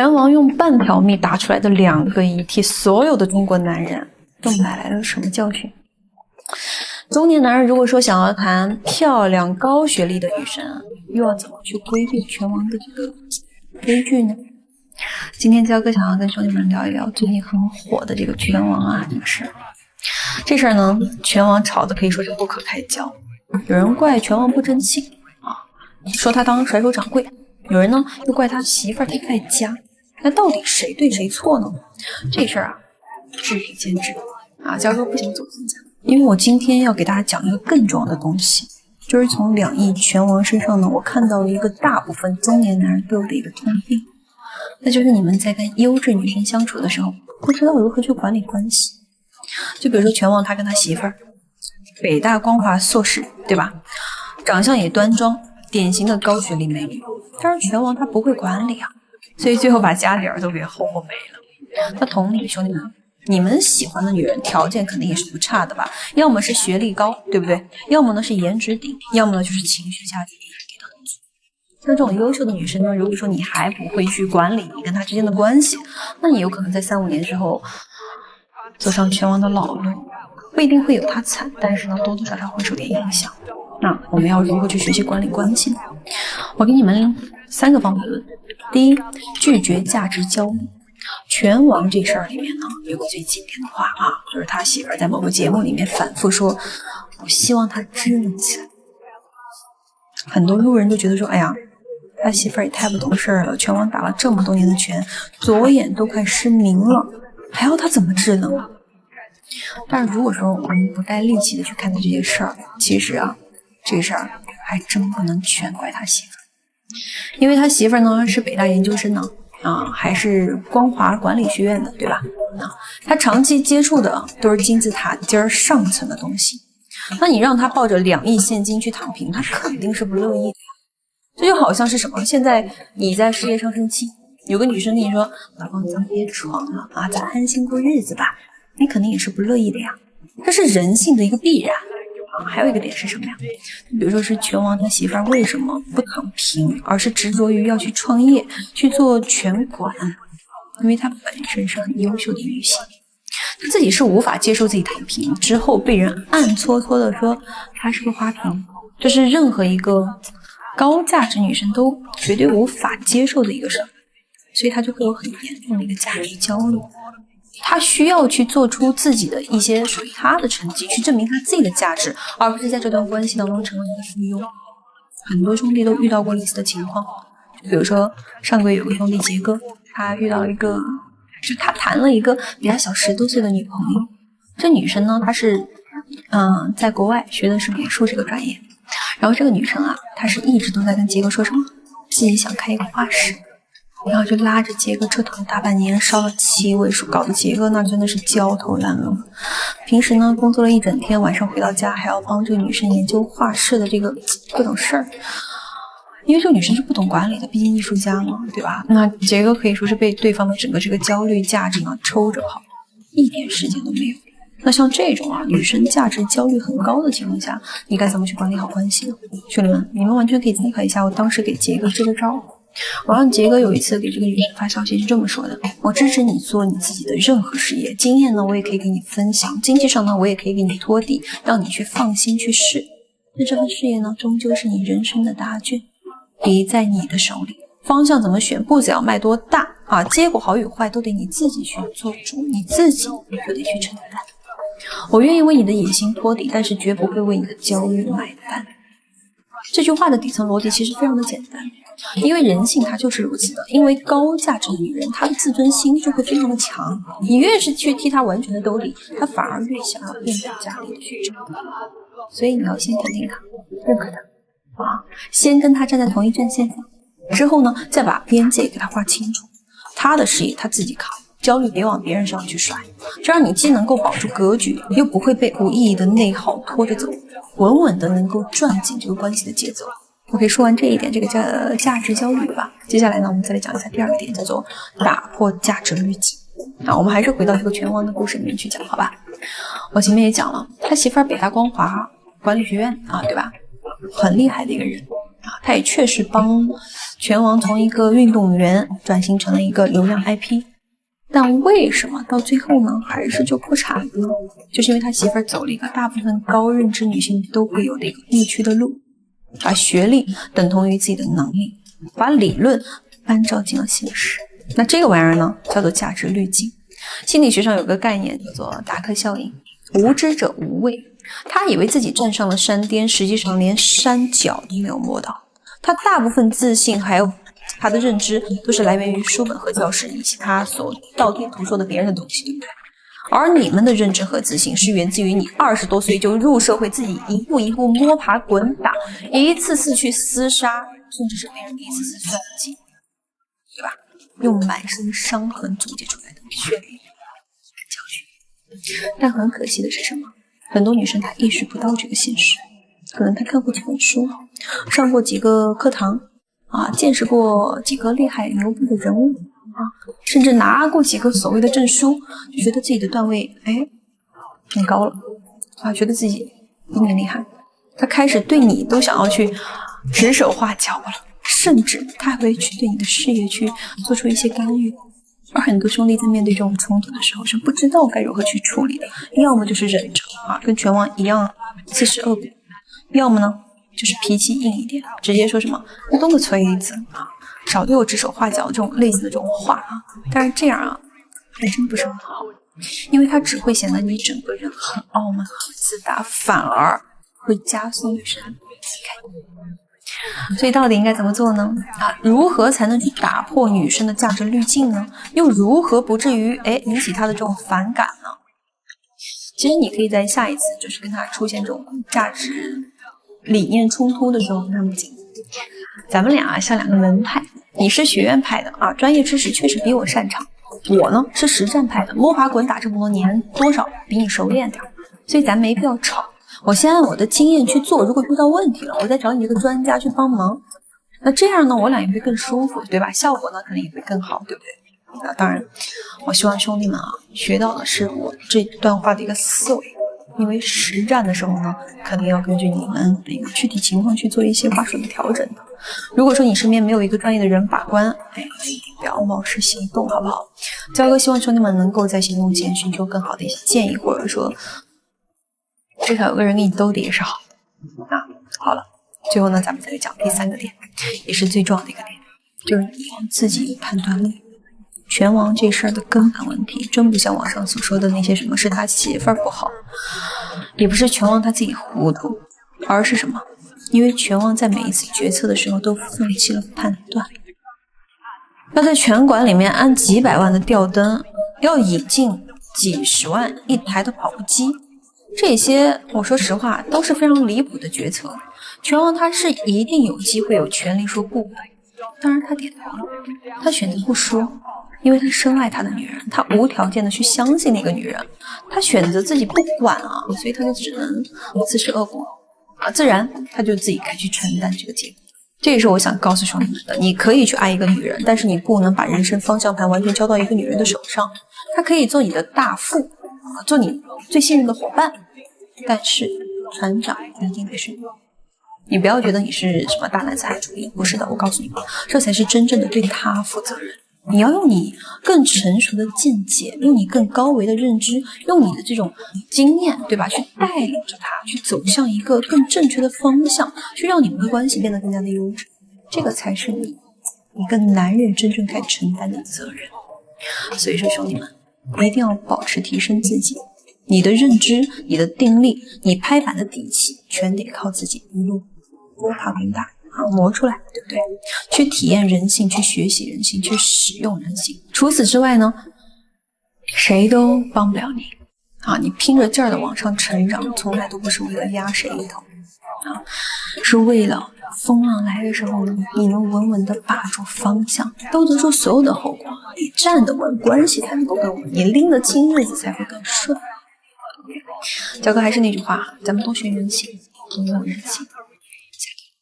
拳王用半条命打出来的2个遗体，所有的中国男人都买来了什么教训？中年男人如果说想要谈漂亮高学历的女生，又要怎么去规避拳王的这个悲剧呢？今天焦哥想要跟兄弟们聊一聊最近很火的这个拳王啊这个事儿。这事儿呢，拳王吵得可以说是不可开交。有人怪拳王不争气啊，说他当甩手掌柜；有人呢又怪他媳妇儿太败家。那到底谁对谁错呢？这事儿啊，知彼见智啊。焦哥不想走偏锋，因为我今天要给大家讲一个更重要的东西，就是从2亿拳王身上呢，我看到了一个大部分中年男人都有的一个通病，那就是你们在跟优质女生相处的时候，不知道如何去管理关系。就比如说拳王他跟他媳妇儿，北大光华硕士，对吧？长相也端庄，典型的高学历美女。但是拳王他不会管理啊，所以最后把家底儿都给吼没了。那同理，兄弟们，你们喜欢的女人条件肯定也是不差的吧？要么是学历高，对不对？要么呢是颜值顶，要么呢就是情绪价值给的很足。像这种优秀的女生呢，如果说你还不会去管理你跟她之间的关系，那你有可能在3、5年之后走上拳王的老路，不一定会有他惨，但是呢多多少少会受点影响。那我们要如何去学习管理关系呢？我给你们3个方法论。第一，拒绝价值焦虑。拳王这事儿里面呢，有个最经典的话啊，就是他媳妇儿在某个节目里面反复说，我希望他支棱起来。很多路人都觉得说，哎呀，他媳妇儿也太不懂事了，拳王打了这么多年的拳，左眼都快失明了，还要他怎么支棱啊？但是如果说我们不带戾气的去看待这些事儿，其实啊，这个事儿还真不能全怪他媳妇儿，因为他媳妇儿呢是北大研究生呢，还是光华管理学院的，对吧？他长期接触的都是金字塔尖上层的东西，那你让他抱着2亿现金去躺平，他肯定是不乐意的呀。这就好像是什么？现在你在事业上升期，有个女生跟你说，老公咱别闯了啊，咱安心过日子吧，你肯定也是不乐意的呀，这是人性的一个必然啊。还有一个点是什么呀？比如说是拳王他媳妇儿为什么不躺平，而是执着于要去创业，去做拳馆？因为她本身是很优秀的女性，她自己是无法接受自己躺平之后被人暗搓搓的说她是个花瓶，这是任何一个高价值女生都绝对无法接受的一个事儿，所以她就会有很严重的一个价值焦虑。他需要去做出自己的一些属于他的成绩，去证明他自己的价值，而不是在这段关系当中成为一个附庸。很多兄弟都遇到过类似的情况，比如说上个月有个兄弟杰哥，他遇到一个，就他谈了一个比他小10多岁的女朋友。这女生呢，她是在国外学的是美术这个专业，然后这个女生啊，她是一直都在跟杰哥说什么，自己想开一个画室。然后就拉着杰哥折腾了大半年，烧了7位数，搞得杰哥那真的是焦头烂额。平时呢工作了一整天，晚上回到家还要帮这个女生研究画室的这个各种事儿，因为这个女生是不懂管理的，毕竟艺术家嘛，对吧？那杰哥可以说是被对方的整个这个焦虑价值呢抽着跑，一点时间都没有。那像这种女生价值焦虑很高的情况下，你该怎么去管理好关系呢？兄弟们，你们完全可以参考一下我当时给杰哥支的招。我让杰哥有一次给这个女生发消息是这么说的，我支持你做你自己的任何事业，经验呢我也可以给你分享，经济上呢我也可以给你拖地，让你去放心去试。那这份事业呢终究是你人生的答卷，笔在你的手里，方向怎么选，步子要迈多大啊，结果好与坏都得你自己去做主，你自己就得去承担。我愿意为你的野心托底，但是绝不会为你的焦虑买单。这句话的底层逻辑其实非常的简单，因为人性它就是如此的，因为高价值的女人她的自尊心就会非常的强，你越是去替她完全的兜底，她反而越想要变本加厉的去争。所以你要先肯定她，认可她啊，先跟她站在同一阵线上，之后呢再把边界给她画清楚，她的事业她自己扛，焦虑别往别人身上去甩，这样你既能够保住格局，又不会被无意义的内耗拖着走，稳稳的能够转紧这个关系的节奏。OK， 说完这一点，这个价值焦虑吧。接下来呢，我们再来讲一下第2个点，叫做打破价值滤镜。我们还是回到这个拳王的故事里面去讲，好吧？我前面也讲了，他媳妇儿北大光华管理学院啊，对吧？很厉害的一个人，他也确实帮拳王从一个运动员转型成了一个流量 IP， 但为什么到最后呢还是就破产了呢？就是因为他媳妇儿走了一个大部分高认知女性都会有的一个误区的路，把学历等同于自己的能力，把理论搬照进了现实。那这个玩意儿呢叫做价值滤镜。心理学上有个概念叫做达克效应，无知者无畏。他以为自己站上了山巅，实际上连山脚都没有摸到。他大部分自信还有他的认知都是来源于书本和教室以及他所道听途说的别人的东西，对不对？而你们的认知和自信是源自于你20多岁就入社会，自己一步一步摸爬滚打，一次次去厮杀，甚至是被人一次次算计，对吧？用满身伤痕总结出来的血泪教训。但很可惜的是什么？很多女生她意识不到这个现实，可能她看过几本书，上过几个课堂见识过几个厉害牛逼的人物甚至拿过几个所谓的证书，就觉得自己的段位很高了觉得自己比你厉害，他开始对你都想要去指手画脚了，甚至他还会去对你的事业去做出一些干预。而很多兄弟在面对这种冲突的时候是不知道该如何去处理的，要么就是忍着跟拳王一样自食恶果，要么呢就是脾气硬一点，直接说什么你动个锤子少对我指手画脚这种类似的这种话但是这样还真不是很好，因为它只会显得你整个人很傲慢很自大，反而会加速女生离开你。所以到底应该怎么做呢？如何才能去打破女生的价值滤镜呢？又如何不至于引起她的这种反感呢？其实你可以在下一次就是跟她出现这种价值理念冲突的时候跟他们讲，咱们俩像两个门派，你是学院派的专业知识确实比我擅长，我呢是实战派的，摸爬滚打这么多年，多少比你熟练点，所以咱没必要吵。我先按我的经验去做，如果遇到问题了，我再找你这个专家去帮忙。那这样呢，我俩也会更舒服，对吧？效果呢，可能也会更好，对不对？那当然，我希望兄弟们学到的是我这段话的一个思维，因为实战的时候呢，肯定要根据你们的一个具体情况去做一些话术的调整的。如果说你身边没有一个专业的人把关，不要冒失行动，好不好？焦哥希望兄弟们能够在行动前寻求更好的一些建议，或者说至少有个人给你兜底也是好好了，最后呢，咱们再来讲第3个点，也是最重要的一个点，就是你自己判断力。拳王这事儿的根本问题，真不像网上所说的那些什么是他媳妇儿不好，也不是拳王他自己糊涂，而是什么？因为拳王在每一次决策的时候都放弃了判断。要在拳馆里面安几百万的吊灯，要引进几十万一台的跑步机，这些我说实话都是非常离谱的决策。拳王他是一定有机会有权利说不的，当然他点头了，他选择不说，因为他深爱他的女人，他无条件的去相信那个女人，他选择自己不管所以他就只能自食恶果自然他就自己该去承担这个结果。这也是我想告诉兄弟们的，你可以去爱一个女人，但是你不能把人生方向盘完全交到一个女人的手上。她可以做你的大副做你最信任的伙伴，但是船长一定得是你。你不要觉得你是什么大男子汉主义，不是的，我告诉你们，这才是真正的对他负责任。你要用你更成熟的见解，用你更高维的认知，用你的这种经验，对吧，去带领着他去走向一个更正确的方向，去让你们的关系变得更加的优质。这个才是你一个男人真正该承担的责任。所以说兄弟们，一定要保持提升自己，你的认知，你的定力，你拍板的底气，全得靠自己一路摸爬滚打磨出来，对不对？去体验人性，去学习人性，去使用人性。除此之外呢，谁都帮不了你你拼着劲儿的往上成长，从来都不是为了压谁一头是为了风浪来的时候呢，你能稳稳的把住方向，兜得住所有的后果。你站得稳，关系才能够更稳，你拎得清，日子才会更顺。焦哥还是那句话，咱们多学人性，多用人性。